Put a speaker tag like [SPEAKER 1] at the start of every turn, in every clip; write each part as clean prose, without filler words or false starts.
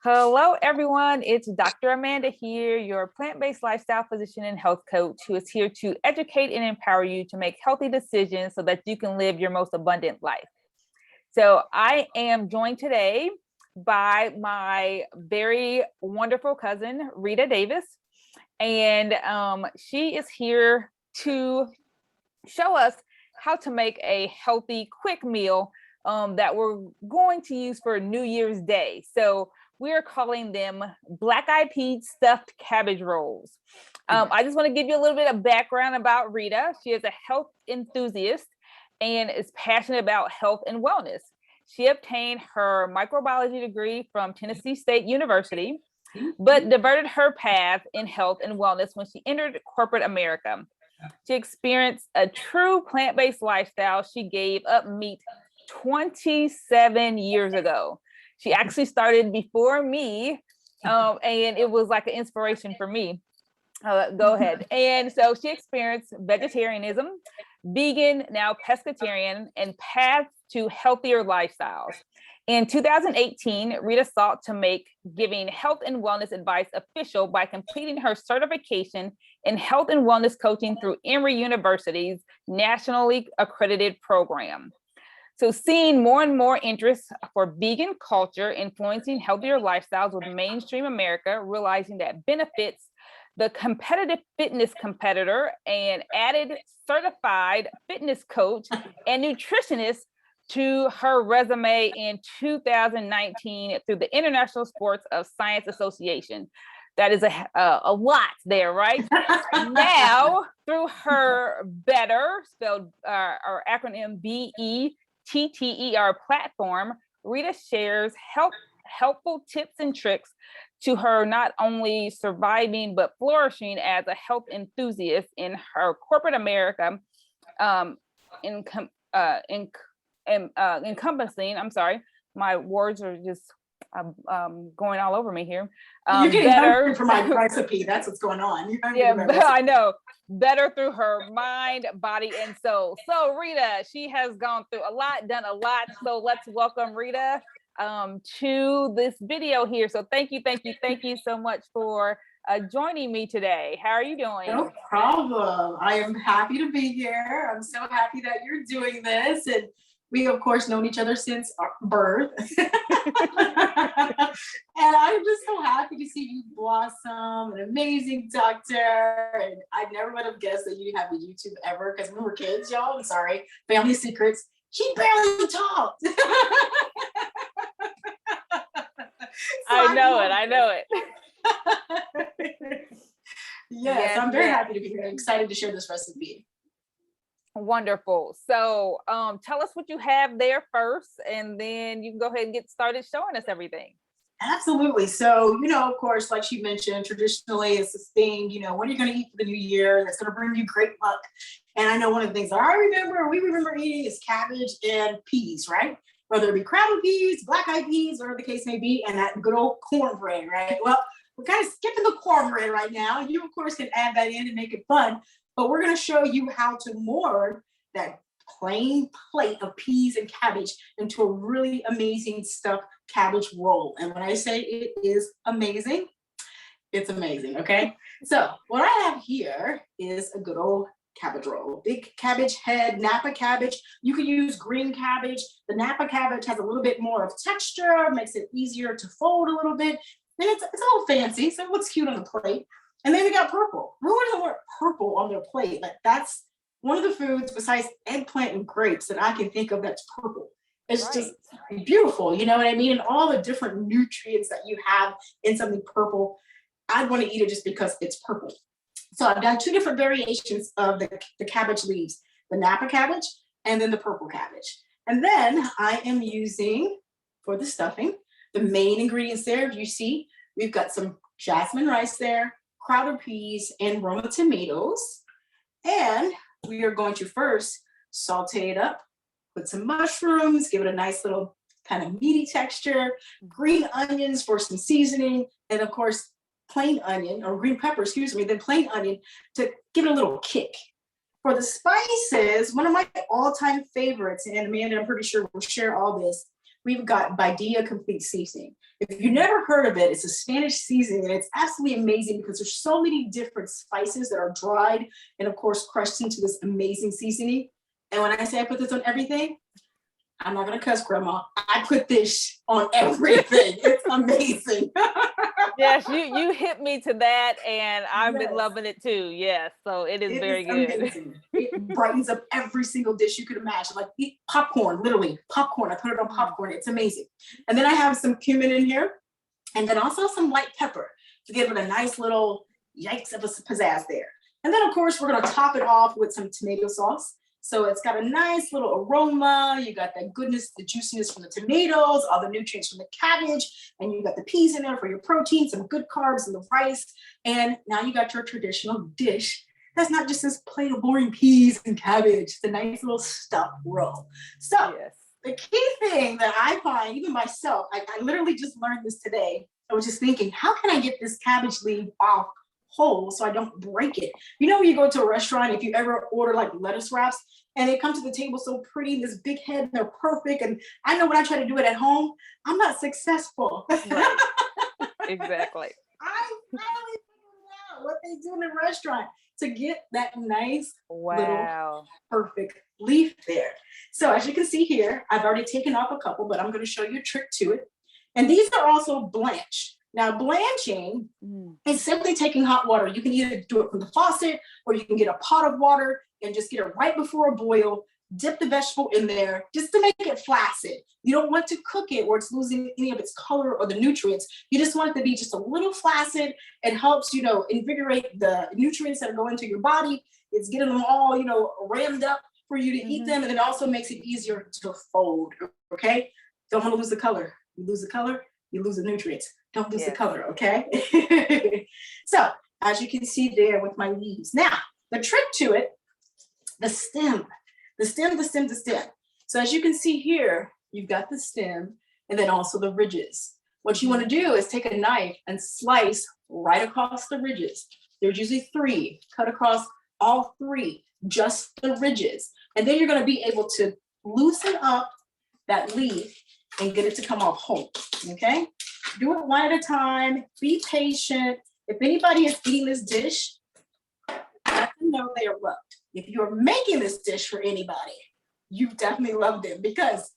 [SPEAKER 1] Hello, everyone. It's Dr. Amanda here, your plant-based lifestyle physician and health coach who is here to educate and empower you to make healthy decisions so that you can live your most abundant life. So I am joined today by my very wonderful cousin, Rita Davis, and she is here to show us how to make a healthy, quick meal that we're going to use for New Year's Day. So we're calling them black-eyed peas stuffed cabbage rolls. I just want to give you a little bit of background about Rita. She is a health enthusiast and is passionate about health and wellness. She obtained her microbiology degree from Tennessee State University, but diverted her path in health and wellness when she entered corporate America. She experienced a true plant-based lifestyle. She gave up meat 27 years ago. She actually started before me, and it was like an inspiration for me. Go ahead. And so she experienced vegetarianism, vegan, now pescatarian, and path to healthier lifestyles. In 2018, Rita sought to make giving health and wellness advice official by completing her certification in health and wellness coaching through Emory University's nationally accredited program. So seeing more and more interest for vegan culture influencing healthier lifestyles with mainstream America, realizing that benefits the competitive fitness competitor and added certified fitness coach and nutritionist to her resume in 2019 through the International Sports of Science Association. That is a lot there, right? Now, through her BETTER, spelled our acronym BETTER platform, Rita shares helpful tips and tricks to her not only surviving but flourishing as a health enthusiast in her corporate America, encompassing. I'm sorry, my words are just going all over me here.
[SPEAKER 2] You're getting better for my recipe. That's what's going on.
[SPEAKER 1] Yeah, I know. Better through her mind, body, and soul. So Rita, she has gone through a lot, done a lot. So let's welcome Rita to this video here. So thank you so much for joining me today. How are you doing?
[SPEAKER 2] No problem. I am happy to be here. I'm so happy that you're doing this. And we, of course, known each other since our birth. And I'm just so happy to see you blossom, an amazing doctor. And I never would have guessed that you have a YouTube ever, because when we were kids, y'all, I'm sorry, family secrets, she barely talked.
[SPEAKER 1] I know it.
[SPEAKER 2] Yes, I'm very happy to be here. I'm excited to share this recipe.
[SPEAKER 1] Wonderful. So tell us what you have there first, and then you can go ahead and get started showing us everything.
[SPEAKER 2] Absolutely. So, of course, like she mentioned, traditionally it's this thing, what are you going to eat for the new year that's going to bring you great luck? And I know one of the things that we remember eating is cabbage and peas, right? Whether it be crabby peas, black-eyed peas, whatever the case may be, and that good old cornbread, right? Well, we're kind of skipping the cornbread right now. You, of course, can add that in and make it fun, but we're going to show you how to mold that plain plate of peas and cabbage into a really amazing stuffed cabbage roll. And when I say it is amazing, it's amazing, okay? So what I have here is a good old cabbage roll. Big cabbage head, Napa cabbage. You can use green cabbage. The Napa cabbage has a little bit more of texture, makes it easier to fold a little bit. And it's a little fancy, so it looks cute on the plate. And then we got purple. Who doesn't want purple on their plate? Like, that's one of the foods besides eggplant and grapes that I can think of that's purple. It's just beautiful, you know what I mean? And all the different nutrients that you have in something purple, I'd want to eat it just because it's purple. So I've done two different variations of the cabbage leaves, the Napa cabbage and then the purple cabbage. And then I am using, for the stuffing, the main ingredients there. You see, we've got some jasmine rice there, crowder peas, and Roma tomatoes. And we are going to first saute it up, put some mushrooms, give it a nice little kind of meaty texture, green onions for some seasoning, and of course, plain onion, or green pepper, then plain onion to give it a little kick. For the spices, one of my all-time favorites, and Amanda, I'm pretty sure we'll share all this, we've got Badia Complete Seasoning. If you've never heard of it, it's a Spanish seasoning, and it's absolutely amazing because there's so many different spices that are dried and of course crushed into this amazing seasoning. And when I say I put this on everything, I'm not gonna cuss, Grandma. I put this on everything. It's amazing.
[SPEAKER 1] Yes, you hit me to that, and I've
[SPEAKER 2] Yes.
[SPEAKER 1] been loving it too. Yes, so it is very good.
[SPEAKER 2] Amazing. It brightens up every single dish you could imagine. Like eat popcorn, literally popcorn. I put it on popcorn. It's amazing. And then I have some cumin in here, and then also some white pepper to give it a nice little yikes of a pizzazz there. And then of course we're gonna top it off with some tomato sauce. So it's got a nice little aroma. You got that goodness, the juiciness from the tomatoes, all the nutrients from the cabbage, and you got the peas in there for your protein, some good carbs and the rice. And now you got your traditional dish. That's not just this plate of boring peas and cabbage. It's a nice little stuffed roll. So
[SPEAKER 1] Yes.
[SPEAKER 2] the key thing that I find, even myself, I literally just learned this today. I was just thinking, how can I get this cabbage leaf off whole so I don't break it? You know, when you go to a restaurant, if you ever order like lettuce wraps and they come to the table so pretty, this big head, they're perfect. And I know when I try to do it at home, I'm not successful.
[SPEAKER 1] Right. Exactly.
[SPEAKER 2] I finally figured out what they do in the restaurant to get that nice little
[SPEAKER 1] Wow.
[SPEAKER 2] perfect leaf there. So as you can see here, I've already taken off a couple, but I'm going to show you a trick to it. And these are also blanched. Now, blanching is simply taking hot water. You can either do it from the faucet or you can get a pot of water and just get it right before a boil, dip the vegetable in there just to make it flaccid. You don't want to cook it where it's losing any of its color or the nutrients. You just want it to be just a little flaccid. It helps, you know, invigorate the nutrients that go into your body. It's getting them all, you know, rammed up for you to eat them. And it also makes it easier to fold, okay? Don't want to lose the color. You lose the color, you lose the nutrients. Don't lose the color, okay? So, as you can see there with my leaves. Now, the trick to it, the stem. So as you can see here, you've got the stem and then also the ridges. What you want to do is take a knife and slice right across the ridges. There's usually 3. Cut across all 3, just the ridges. And then you're going to be able to loosen up that leaf and get it to come off whole, okay? Do it one at a time. Be patient. If anybody is eating this dish, let them know they are loved. If you're making this dish for anybody, you definitely love them because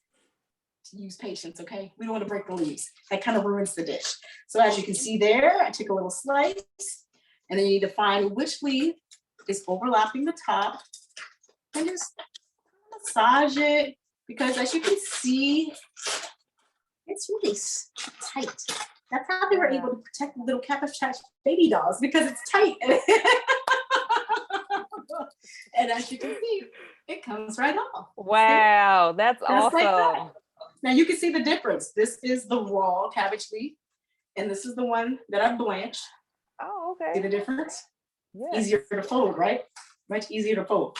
[SPEAKER 2] use patience, okay? We don't want to break the leaves. That kind of ruins the dish. So as you can see there, I took a little slice, and then you need to find which leaf is overlapping the top and just massage it because as you can see, it's really tight. That's how they were able to protect the little cabbage baby dolls because it's tight. And as you can see, it comes right off.
[SPEAKER 1] Wow, that's awesome.
[SPEAKER 2] Like that. Now you can see the difference. This is the raw cabbage leaf, and this is the one that I blanched.
[SPEAKER 1] Oh, okay.
[SPEAKER 2] See the difference?
[SPEAKER 1] Yeah.
[SPEAKER 2] Easier to fold, right? Much easier to fold.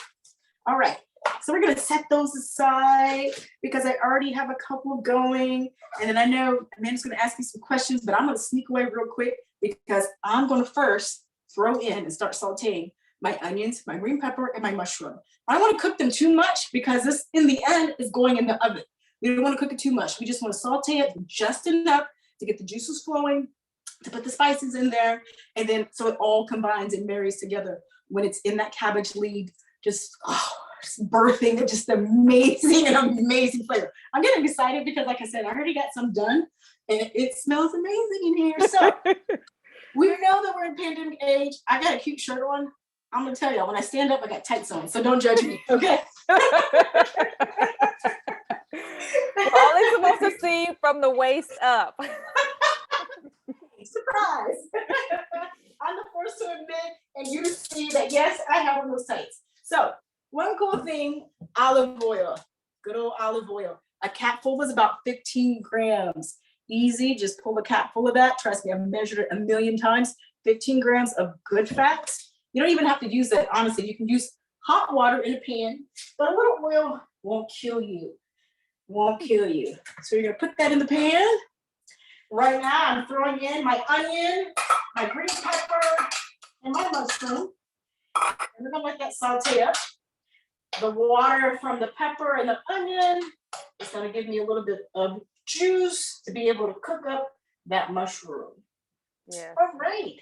[SPEAKER 2] All right. So we're going to set those aside because I already have a couple going. And then I know Amanda's going to ask me some questions, but I'm going to sneak away real quick because I'm going to first throw in and start sauteing my onions, my green pepper, and my mushroom. I don't want to cook them too much because this, in the end, is going in the oven. We don't want to cook it too much. We just want to saute it just enough to get the juices flowing, to put the spices in there, and then so it all combines and marries together when it's in that cabbage leaf, just birthing just amazing flavor. I'm getting excited because, like I said, I already got some done, and it smells amazing in here. So we know that we're in pandemic age. I got a cute shirt on. I'm gonna tell y'all, when I stand up, I got tights on, so don't judge me, okay?
[SPEAKER 1] We're only supposed to see from the waist up.
[SPEAKER 2] Surprise! I'm the first to admit, and you see that, yes, I have on those tights. So, one cool thing, olive oil, good old olive oil. A capful is about 15 grams. Easy, just pull a cap full of that. Trust me, I've measured it a million times. 15 grams of good fats. You don't even have to use that, honestly. You can use hot water in a pan, but a little oil won't kill you. Won't kill you. So you're gonna put that in the pan. Right now, I'm throwing in my onion, my green pepper, and my mushroom. And we're gonna let that saute up. The water from the pepper and the onion is gonna give me a little bit of juice to be able to cook up that mushroom.
[SPEAKER 1] Yeah.
[SPEAKER 2] All right.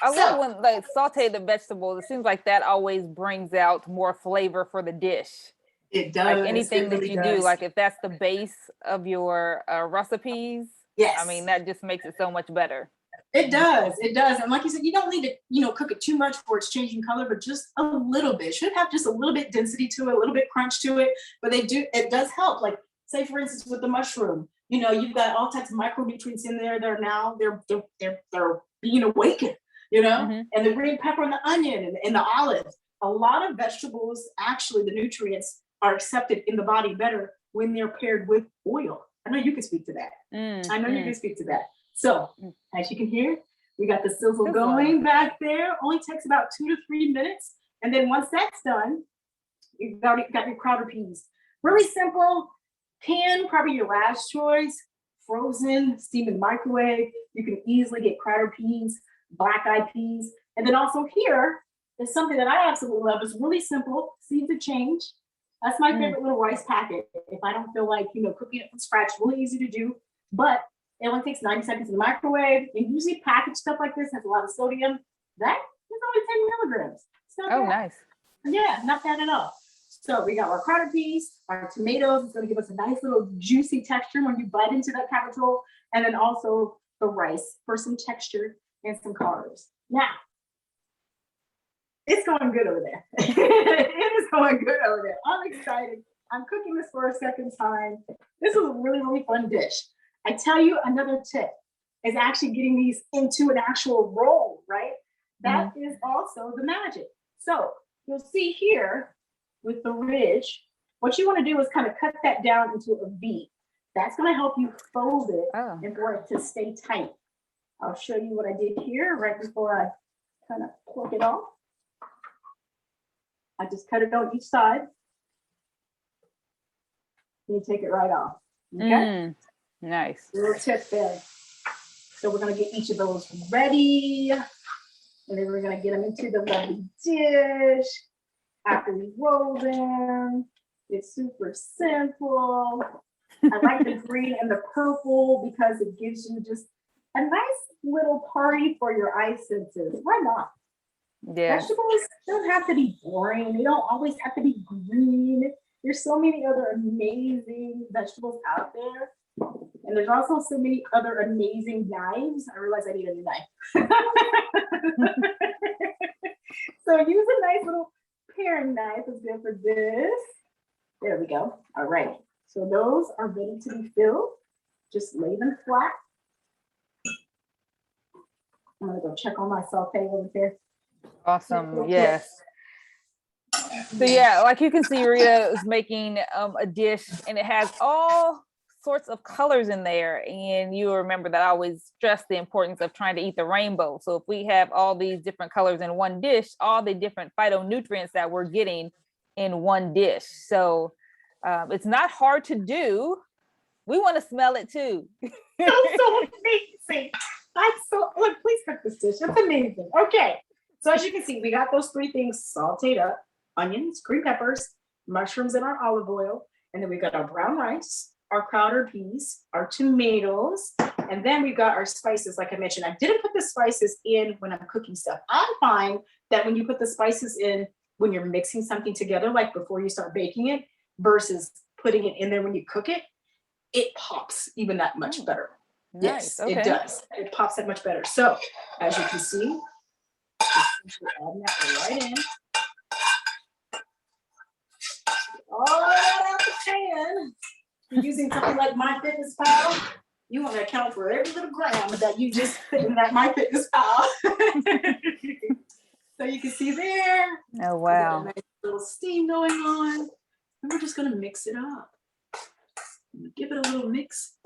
[SPEAKER 1] I love when they saute the vegetables. It seems like that always brings out more flavor for the dish.
[SPEAKER 2] It does.
[SPEAKER 1] Like anything
[SPEAKER 2] it
[SPEAKER 1] that
[SPEAKER 2] really
[SPEAKER 1] you
[SPEAKER 2] does.
[SPEAKER 1] do, like if that's the base of your recipes,
[SPEAKER 2] Yes.
[SPEAKER 1] I mean, that just makes it so much better.
[SPEAKER 2] It does. It does. And like you said, you don't need to, cook it too much for it's changing color, but just a little bit. Should have just a little bit density to it, a little bit crunch to it. But it does help. Like say for instance with the mushroom, you've got all types of micronutrients in there that are now they're being awakened,
[SPEAKER 1] Mm-hmm.
[SPEAKER 2] and the green pepper and the onion and the olive. A lot of vegetables, actually the nutrients are accepted in the body better when they're paired with oil. I know you can speak to that. I know you can speak to that. So as you can hear, we got the sizzle going back there. Only takes about 2 to 3 minutes. And then once that's done, you've got your crowder peas. Really simple. Pan, probably your last choice. Frozen, steam in the microwave. You can easily get crowder peas, black-eyed peas. And then also here is something that I absolutely love. It's really simple. Seeds of change. That's my favorite little rice packet. If I don't feel like, cooking it from scratch, really easy to do. But it only takes 90 seconds in the microwave. And usually packaged stuff like this has a lot of sodium. That is only 10 milligrams. It's not bad.
[SPEAKER 1] Nice.
[SPEAKER 2] Yeah, not bad at all. So we got our crowder peas, our tomatoes. It's going to give us a nice little juicy texture when you bite into that cabbage roll. And then also the rice for some texture and some carbs. Now, it's going good over there. It is going good over there. I'm excited. I'm cooking this for a second time. This is a really, really fun dish. I tell you another tip is actually getting these into an actual roll, right? That is also the magic. So you'll see here with the ridge, what you want to do is kind of cut that down into a V. That's going to help you fold it and for it to stay tight. I'll show you what I did here right before I kind of pluck it off. I just cut it on each side. And you take it right off. Okay?
[SPEAKER 1] Nice.
[SPEAKER 2] Little tip there. So we're going to get each of those ready. And then we're going to get them into the lovely dish. After we roll them, it's super simple. I like the green and the purple because it gives you just a nice little party for your eye senses. Why not?
[SPEAKER 1] Yeah.
[SPEAKER 2] Vegetables don't have to be boring. They don't always have to be green. There's so many other amazing vegetables out there. And there's also so many other amazing knives. I realize I need a new knife. So use a nice little paring knife is good for this. There we go. All right. So those are ready to be filled. Just lay them flat. I'm gonna go check on my saute over there.
[SPEAKER 1] Awesome. Yes. So yeah, like you can see, Rita is making a dish, and it has all sorts of colors in there. And you remember that I always stress the importance of trying to eat the rainbow. So if we have all these different colors in one dish, all the different phytonutrients that we're getting in one dish. So it's not hard to do. We want to smell it too.
[SPEAKER 2] So amazing. Look, please cook this dish. It's amazing. Okay. So as you can see, we got those 3 things sauteed up: onions, green peppers, mushrooms in our olive oil, and then we got our brown rice, our crowder peas, our tomatoes, and then we've got our spices. Like I mentioned, I didn't put the spices in when I'm cooking stuff. I find that when you put the spices in when you're mixing something together, like before you start baking it, versus putting it in there when you cook it, it pops even that much better.
[SPEAKER 1] Nice.
[SPEAKER 2] Yes,
[SPEAKER 1] Okay.
[SPEAKER 2] it does. It pops that much better. So as you can see, adding that right in. All that out the pan. You're using something like MyFitnessPal. You want to account for every little gram that you just put in that MyFitnessPal. So you can see there.
[SPEAKER 1] Oh wow.
[SPEAKER 2] A nice little steam going on. And we're just going to mix it up. Give it a little mix.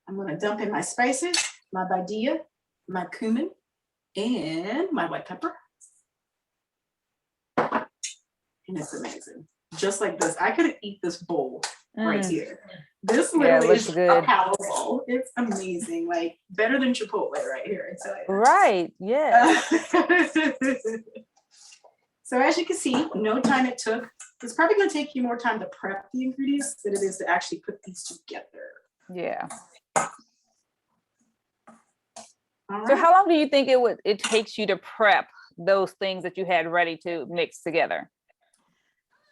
[SPEAKER 2] I'm going to dump in my spices, my badia, my cumin, and my white pepper. And it's amazing. Just like this. I could eat this bowl right here. This literally is a power bowl. It's amazing. Like better than Chipotle right here. I tell you.
[SPEAKER 1] Right. Yeah.
[SPEAKER 2] So as you can see, no time it took. It's probably going to take you more time to prep the ingredients than it is to actually put these together.
[SPEAKER 1] Yeah.
[SPEAKER 2] All
[SPEAKER 1] So
[SPEAKER 2] right.
[SPEAKER 1] how long do you think it takes you to prep those things that you had ready to mix together?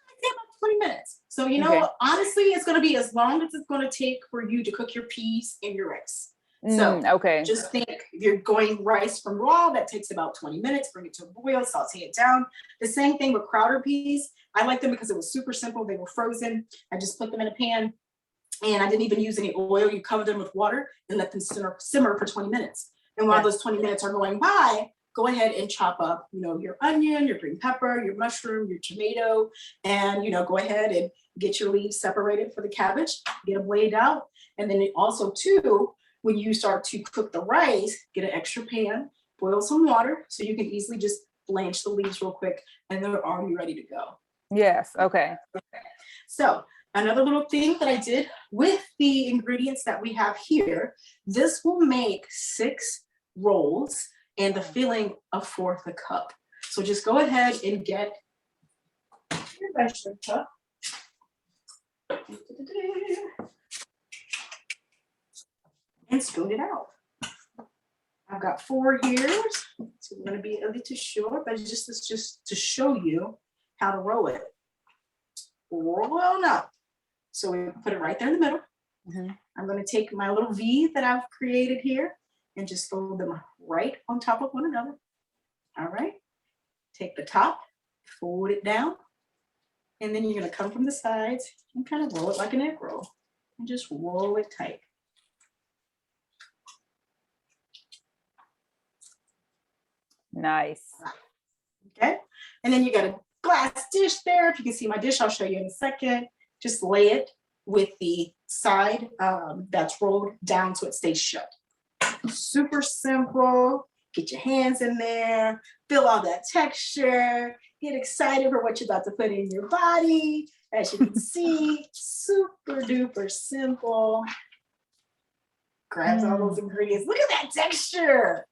[SPEAKER 2] I'd say about 20 minutes. So,
[SPEAKER 1] Okay.
[SPEAKER 2] honestly, it's going to be as long as it's going to take for you to cook your peas and your rice. So
[SPEAKER 1] Okay.
[SPEAKER 2] just think if you're going rice from raw, that takes about 20 minutes, bring it to a boil, saute it down. The same thing with Crowder peas. I like them because it was super simple. They were frozen. I just put them in a pan and I didn't even use any oil. You cover them with water and let them simmer for 20 minutes. And while those 20 minutes are going by, go ahead and chop up, your onion, your green pepper, your mushroom, your tomato, and, go ahead and get your leaves separated for the cabbage, get them weighed out. And then also too, when you start to cook the rice, get an extra pan, boil some water so you can easily just blanch the leaves real quick and they're already ready to go.
[SPEAKER 1] Yes. Okay.
[SPEAKER 2] So another little thing that I did with the ingredients that we have here, this will make 6 rolls and the filling of 1/4 cup. So just go ahead and get your vegetable cup. And spoon it out. I've got 4 here, so we're going to be a little short, but it's just to show you how to roll it. Roll on up. So we put it right there in the middle.
[SPEAKER 1] Mm-hmm.
[SPEAKER 2] I'm going to take my little V that I've created here and just fold them right on top of one another. All right. Take the top, fold it down, and then you're going to come from the sides and kind of roll it like an egg roll and just roll it tight.
[SPEAKER 1] Nice.
[SPEAKER 2] Okay. And then you got a glass dish there. If you can see my dish, I'll show you in a second. Just lay it with the side that's rolled down so it stays shut. Super simple. Get your hands in there. Feel all that texture. Get excited for what you're about to put in your body. As you can see, super duper simple. Grabs all those ingredients. Look at that texture.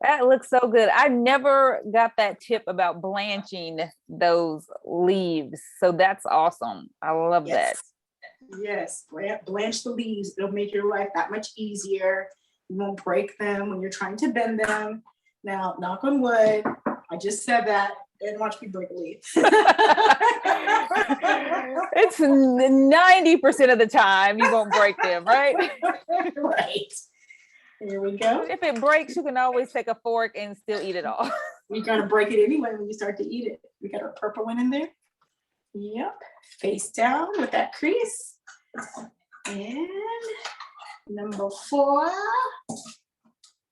[SPEAKER 1] That looks so good. I never got that tip about blanching those leaves. So that's awesome. I love that.
[SPEAKER 2] Yes, blanch the leaves. It'll make your life that much easier. You won't break them when you're trying to bend them. Now, knock on wood. I just said that. And watch me break a leaf.
[SPEAKER 1] It's 90% of the time you won't break them, right?
[SPEAKER 2] Right. Here we go.
[SPEAKER 1] If it breaks, you can always take a fork and still eat it all.
[SPEAKER 2] You're gonna break it anyway when you start to eat it. We got our purple one in there. Yep. Face down with that crease. And number 4.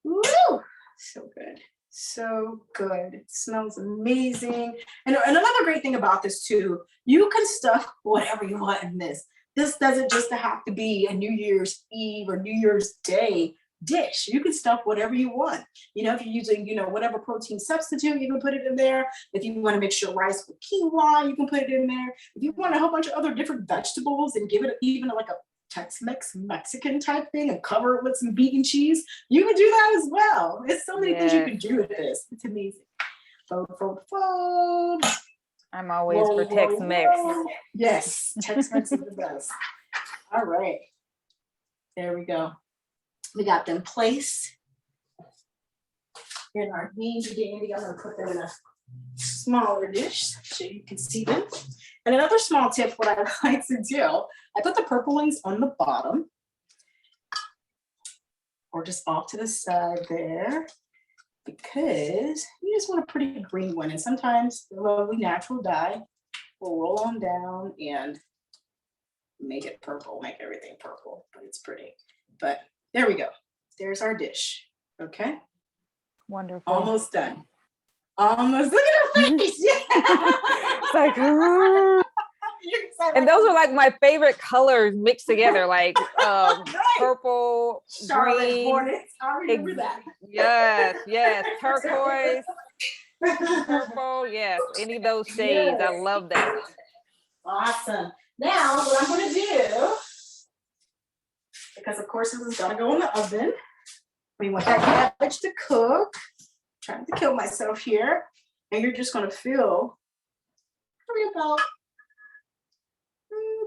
[SPEAKER 2] Woo! So good. So good. It smells amazing. And another great thing about this too, you can stuff whatever you want in this. This doesn't just have to be a New Year's Eve or New Year's Day dish. You can stuff whatever you want. If you're using, whatever protein substitute, you can put it in there. If you want to mix your rice with quinoa, you can put it in there. If you want a whole bunch of other different vegetables and give it even like a Tex-Mex Mexican type thing and cover it with some vegan cheese, you can do that as well. There's so many things you can do with this. It's amazing. Fold, fold, fold.
[SPEAKER 1] I'm always for Tex-Mex.
[SPEAKER 2] Yes, Tex-Mex is the best. All right. There we go. We got them placed in our handy dandy. I'm going to put them in a smaller dish so you can see them. And another small tip, what I like to do, I put the purple ones on the bottom or just off to the side there because you just want a pretty green one. And sometimes the lovely natural dye will roll on down and make it purple, make everything purple, but it's pretty. But there we go. There's our dish. Okay.
[SPEAKER 1] Wonderful.
[SPEAKER 2] Almost done. Almost. Look at her face. Yeah.
[SPEAKER 1] It's like, and those are like my favorite colors mixed together, like purple,
[SPEAKER 2] Charlotte
[SPEAKER 1] green.
[SPEAKER 2] Hornets. I remember that.
[SPEAKER 1] Yes. Turquoise, purple. Yes. Any of those shades. Yes. I love that.
[SPEAKER 2] Awesome. Now, what I'm going to do, because of course this is going to go in the oven. We want that cabbage to cook. I'm trying to kill myself here. And you're just going to fill probably about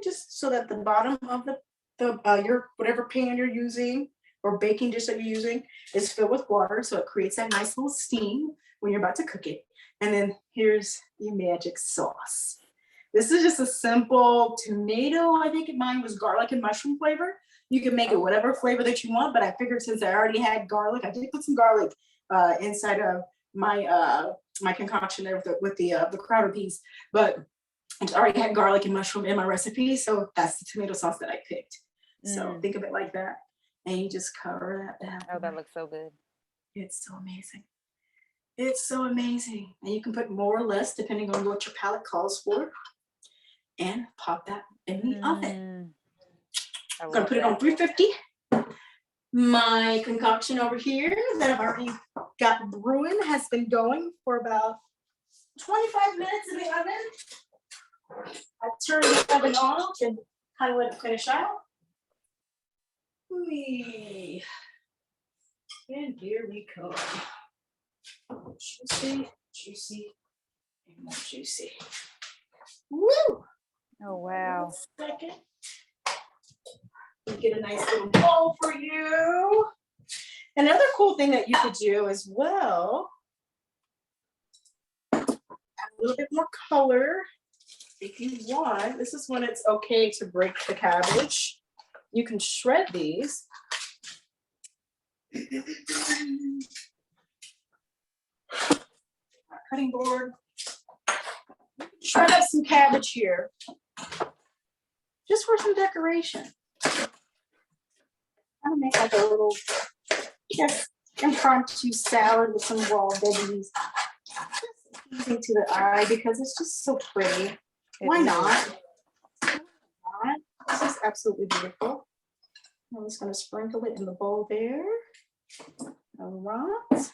[SPEAKER 2] just so that the bottom of the your whatever pan you're using or baking dish that you're using is filled with water, so it creates that nice little steam when you're about to cook it. And then here's the magic sauce. This is just a simple tomato. I think mine was garlic and mushroom flavor. You can make it whatever flavor that you want, but I figured since I already had garlic, I did put some garlic inside of my my concoction there with the crowder peas, but I already had garlic and mushroom in my recipe, so that's the tomato sauce that I picked. So think of it like that, and you just cover that down.
[SPEAKER 1] Oh, that looks so good.
[SPEAKER 2] It's so amazing. It's so amazing, and you can put more or less depending on what your palate calls for, and pop that in the oven. I'm gonna put it on 350. My concoction over here that I've already got brewing has been going for about 25 minutes in the oven. I turned the oven off and kind of let it finish out. And here we go. Juicy, juicy, and more juicy. Woo!
[SPEAKER 1] Oh, wow.
[SPEAKER 2] Second. Get a nice little bowl for you. Another cool thing that you could do as well, add a little bit more color if you want. This is when it's okay to break the cabbage. You can shred these. Cutting board. Shred up some cabbage here, just for some decoration. I'm gonna make like a little impromptu salad with some raw veggies. Just pleasing to the eye because it's just so pretty. Why not? This is absolutely beautiful. I'm just gonna sprinkle it in the bowl there. All right.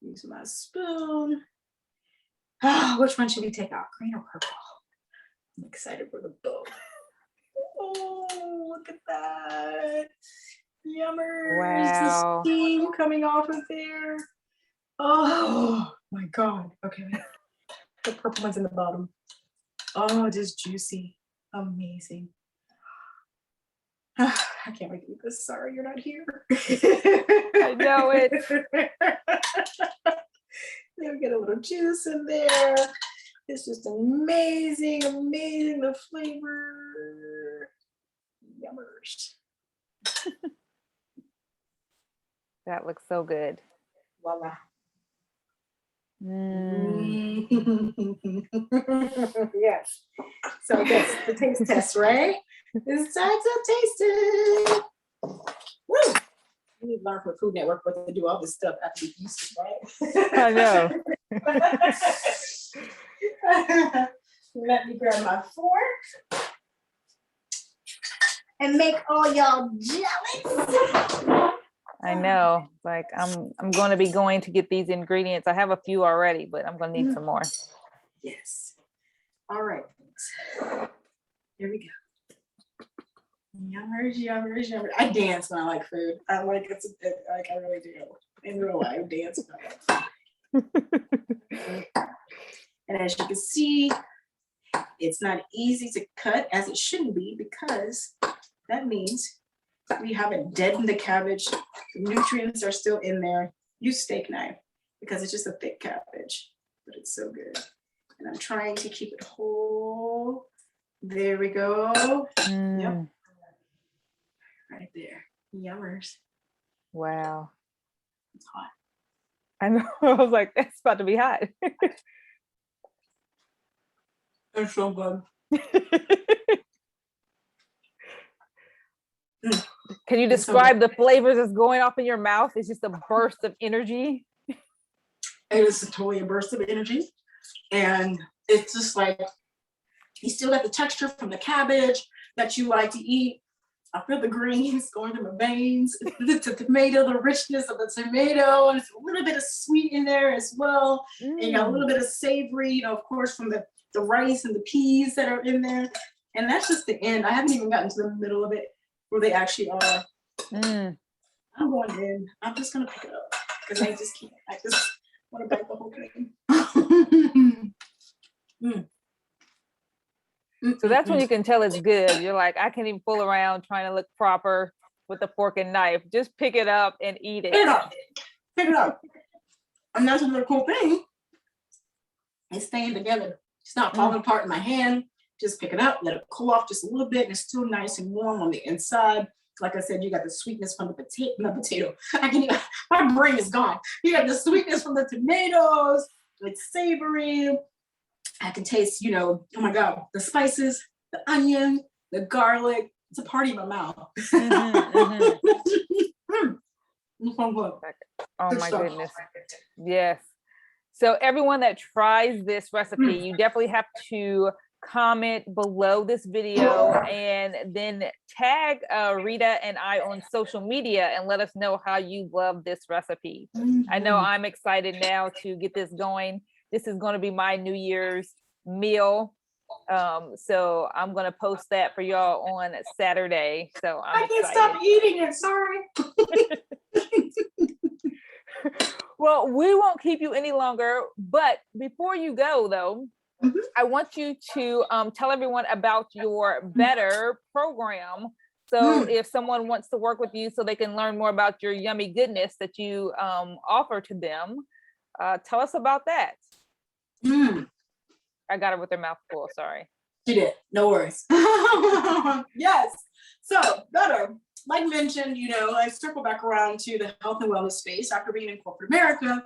[SPEAKER 2] Use my spoon. Oh, which one should we take out? Green or purple? I'm excited for the bowl. Oh, look at that. Yummers.
[SPEAKER 1] Wow.
[SPEAKER 2] The steam coming off of there. Oh my God. Okay. The purple one's in the bottom. Oh, just juicy. Amazing. I can't wait to eat this. Sorry, you're not here.
[SPEAKER 1] I know it.
[SPEAKER 2] You'll get a little juice in there. It's just amazing, amazing, the flavor. Yummers.
[SPEAKER 1] That looks so good.
[SPEAKER 2] Voila. Yes. So that's the taste test, right? It's time to taste it. Woo! We need to learn from Food Network what to do all this stuff after we use it, right?
[SPEAKER 1] I know.
[SPEAKER 2] Let me grab my fork and make all y'all jealous.
[SPEAKER 1] I know. Like I'm going to be going to get these ingredients. I have a few already, but I'm going to need some more.
[SPEAKER 2] Yes. All right, folks. Here we go. Yummers, yummers, yummers. I dance when I like food. I like it. Like I really do. In real life, dance when I like food. And as you can see, it's not easy to cut as it shouldn't be because that means we haven't deadened the cabbage. The nutrients are still in there. Use steak knife because it's just a thick cabbage, but it's so good. And I'm trying to keep it whole. There we go. Yep. Right there. Yummers.
[SPEAKER 1] Wow.
[SPEAKER 2] It's hot.
[SPEAKER 1] I know. I was like, that's about to be hot.
[SPEAKER 2] It's so good.
[SPEAKER 1] Can you describe the flavors that's going off in your mouth? It's just a burst of energy.
[SPEAKER 2] It is totally a burst of energy. And it's just like, you still got the texture from the cabbage that you like to eat. I feel the greens going through my veins. The tomato, the richness of the tomato, and it's a little bit of sweet in there as well. And you got a little bit of savory, you know, of course, from the rice and the peas that are in there. And that's just the end. I haven't even gotten to the middle of it where they actually are. I'm going in. I'm just gonna pick it up because I just can't. I just want to bite the whole thing.
[SPEAKER 1] So that's when you can tell it's good. You're like, I can't even fool around trying to look proper with a fork and knife. Just pick it up and eat it.
[SPEAKER 2] Pick it up. Pick it up. And that's another cool thing. It's staying together. It's not falling apart in my hand. Just pick it up, let it cool off just a little bit, and it's still nice and warm on the inside. Like I said, you got the sweetness from the potato. I can even, my brain is gone. You got the sweetness from the tomatoes. It's savory. I can taste, oh my God, the spices, the onion, the garlic. It's a party in my mouth.
[SPEAKER 1] Oh my goodness. Yes. So everyone that tries this recipe, you definitely have to comment below this video and then tag Rita and I on social media and let us know how you love this recipe. I know I'm excited now to get this going. This is going to be my New Year's meal. So I'm going to post that for y'all on Saturday. So I can't
[SPEAKER 2] stop eating it. Sorry.
[SPEAKER 1] Well, we won't keep you any longer, but before you go though, I want you to tell everyone about your Better program. So if someone wants to work with you so they can learn more about your yummy goodness that you offer to them, tell us about that. I got her with her mouth full, sorry.
[SPEAKER 2] She did, no worries. Yes, so Better, like mentioned, I circle back around to the health and wellness space after being in corporate America.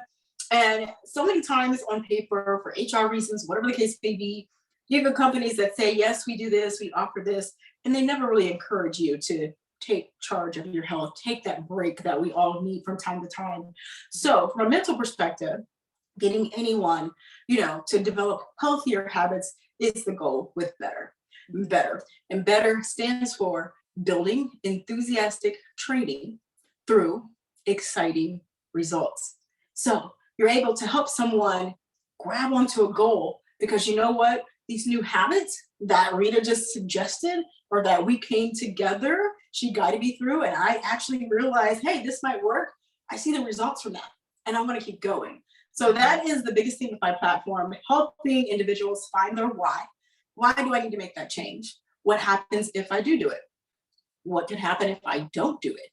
[SPEAKER 2] And so many times on paper for HR reasons, whatever the case may be, you have companies that say, yes, we do this, we offer this, and they never really encourage you to take charge of your health, take that break that we all need from time to time. So from a mental perspective, getting anyone, to develop healthier habits is the goal with Better. And Better stands for building enthusiastic training through exciting results. So you're able to help someone grab onto a goal because you know what? These new habits that Rita just suggested or that we came together, she guided me through, and I actually realized, hey, this might work. I see the results from that, and I'm going to keep going. So that is the biggest thing with my platform, helping individuals find their why. Why do I need to make that change? What happens if I do it? What can happen if I don't do it?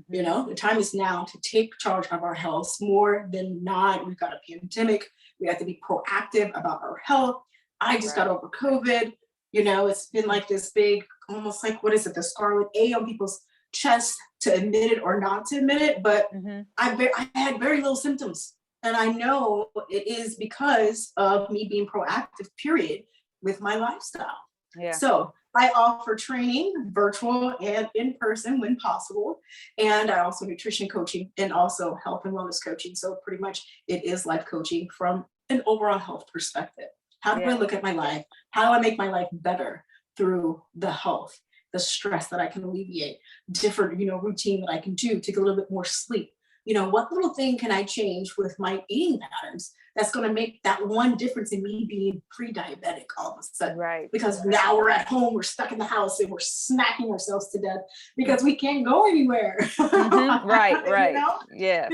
[SPEAKER 2] The time is now to take charge of our health more than not. We've got a pandemic. We have to be proactive about our health. I just got over COVID. It's been like this big, almost like, what is it? The scarlet A on people's chest to admit it or not to admit it. But I had very little symptoms. And I know it is because of me being proactive, period, with my lifestyle. Yeah. So I offer training, virtual and in person when possible. And I also nutrition coaching and also health and wellness coaching. So pretty much it is life coaching from an overall health perspective. How do I look at my life? How do I make my life better through the health, the stress that I can alleviate, different, routine that I can do, take a little bit more sleep. What little thing can I change with my eating patterns that's going to make that one difference in me being pre-diabetic all of a sudden? Right. Because now we're at home, we're stuck in the house, and we're snacking ourselves to death because we can't go anywhere. Right. Yeah.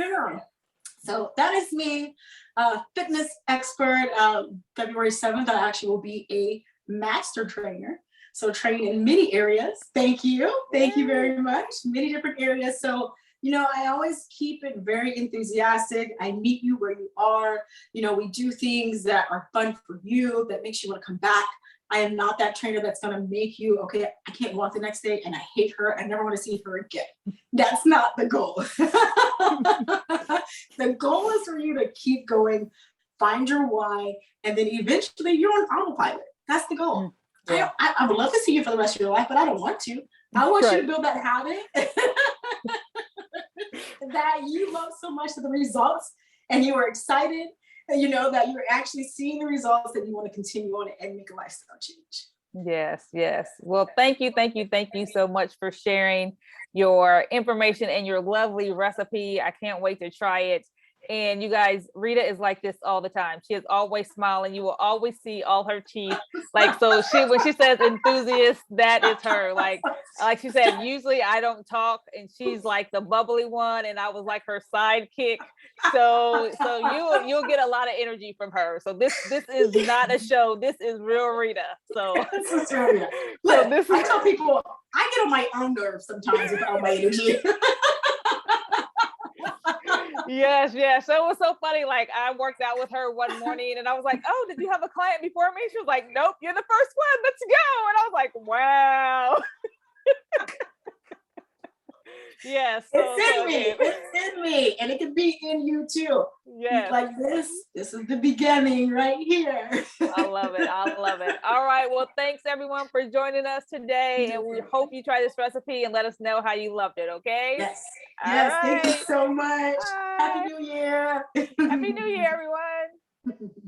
[SPEAKER 2] So that is me, fitness expert. February 7th, I actually will be a master trainer. So train in many areas. Thank you. Thank you very much. Many different areas. So I always keep it very enthusiastic. I meet you where you are. We do things that are fun for you, that makes you want to come back. I am not that trainer that's going to make you, okay, I can't walk the next day and I hate her. I never want to see her again. That's not the goal. The goal is for you to keep going, find your why, and then eventually you're on autopilot. That's the goal. Yeah. I would love to see you for the rest of your life, but I don't want to. I want you to build that habit that you love so much of the results and you are excited and that you're actually seeing the results that you want to continue on and make a lifestyle change.
[SPEAKER 1] Yes. Well, thank you so much for sharing your information and your lovely recipe. I can't wait to try it. And you guys, Rita is like this all the time. She is always smiling. You will always see all her teeth. Like, so when she says enthusiast, that is her. Like she said, usually I don't talk, and she's like the bubbly one, and I was like her sidekick. So you'll get a lot of energy from her. So this is not a show. This is real Rita. So
[SPEAKER 2] this is real Rita. Look, I tell people I get on my own nerves sometimes with all my energy.
[SPEAKER 1] Yes. So it was so funny. Like, I worked out with her one morning, and I was like, "Oh, did you have a client before me?" She was like, "Nope, you're the first one. Let's go." And I was like, "Wow." Yes.
[SPEAKER 2] It's in me. It's in me, and it can be in you too.
[SPEAKER 1] Yes.
[SPEAKER 2] Like this is the beginning right here.
[SPEAKER 1] I love it. All right. Well, thanks everyone for joining us today, and we hope you try this recipe and let us know how you loved it. Okay.
[SPEAKER 2] Yes.
[SPEAKER 1] All
[SPEAKER 2] yes.
[SPEAKER 1] Right.
[SPEAKER 2] Thank you so much.
[SPEAKER 1] Bye.
[SPEAKER 2] Happy New Year.
[SPEAKER 1] Happy New Year, everyone.